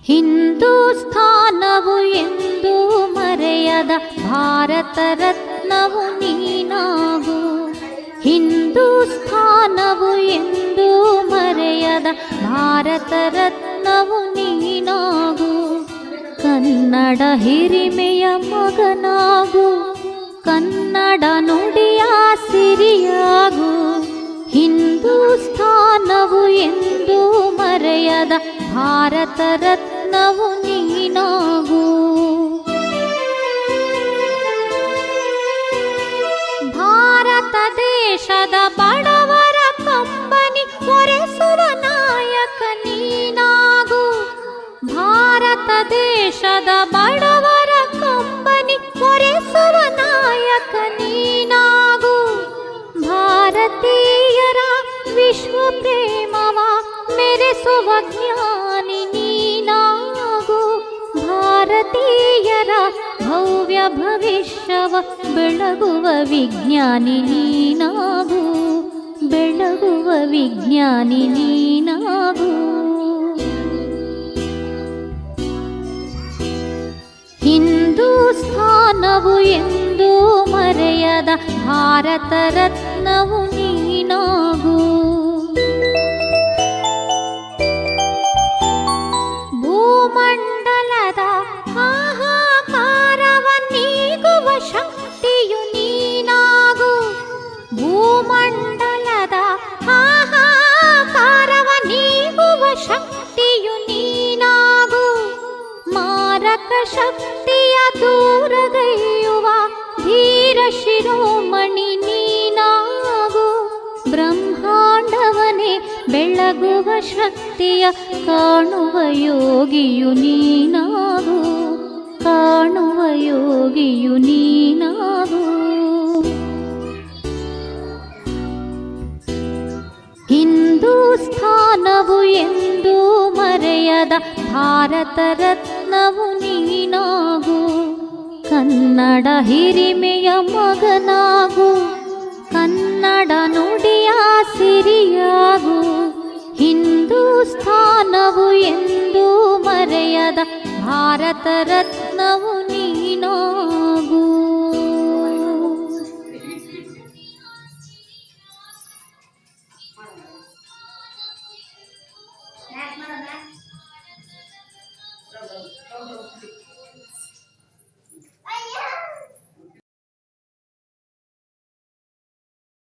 ಹಿಂದೂಸ್ಥಾನವು ಎಂದೂ ಮರೆಯದ ಭಾರತ ರತ್ನವು ನೀನಾಗು. ಹಿಂದೂಸ್ಥಾನವು ಎಂದೂ ಮರೆಯದ ಭಾರತ ರತ್ನವು ನೀನಾಗು. ಕನ್ನಡ ಹಿರಿಮೆಯ ಮಗನಾಗು, ಕನ್ನಡ ನುಡಿಯ ಸಿರಿಯಾಗು. ಹಿಂದೂಸ್ಥಾನವು ಎಂದೂ ಮರೆಯದ ಭಾರತ ರತ್ನವು ನೀನಾಗು. ಭಾರತ ದೇಶದ ಬಡವರ ಕಂಬನಿ ಒರೆಸುವ ನಾಯಕ ನೀನಾಗು. ಭಾರತ ದೇಶದ ಬಡವರ ಕಂಬನಿ ಒರೆಸುವ ನಾಯಕ ನೀನಾಗು. ಭಾರತೀಯರ ವಿಶ್ವ ಪ್ರೇಮವ ಮೆರೆಸುವ ಜ್ಞಾನಿ ನೀನಾಗು. ಭಾರತೀಯರ ಭವ್ಯ ಭವಿಷ್ಯವ ಬೆಳಗುವ ವಿಜ್ಞಾನಿ ನೀನಾಗು. ಬೆಳಗುವ ವಿಜ್ಞಾನಿ ನೀನಾಗು. ಹಿಂದೂಸ್ಥಾನವು ಎಂದೂ ಮರೆಯದ ಭಾರತ ರತ್ನವು ನೀನಾಗು. ಭೂಮಂಡಲದ ಹಾಹಾಕಾರವ ನೀಗುವ ಶಕ್ತಿಯು ನೀನಾಗು. ಭೂಮಂಡಲದ ಹಾಹಾಕಾರವ ನೀಗುವ ಶಕ್ತಿಯು ನೀನಾಗು. ಮಾರಕ ಶಕ್ತಿಯ ದೂರಗೈಯುವ ಧೀರ ಶಿರೋಮಣಿ ನೀನಾಗು. ಬ್ರಹ್ಮಾಂಡವನೇ ಬೆಳಗುವ ಶಕ್ತಿಯ ಕಾಣುವ ಯೋಗಿಯು ನೀನಾಗು. ಕಾಣುವ ಯೋಗಿಯು ನೀನಾಗು. ಹಿಂದೂಸ್ಥಾನವು ಎಂದೂ ಮರೆಯದ ಭಾರತ ರತ್ನವು ನೀನಾಗು. ಕನ್ನಡ ಹಿರಿಮೆಯ ಮಗನಾಗು, ಕನ್ನಡ ನುಡಿಯ ಸಿರಿಯಾಗು. ಹಿಂದೂಸ್ಥಾನವು ಎಂದೂ ಮರೆಯದ ಭಾರತ ರತ್ನವು ನೀನಾಗು.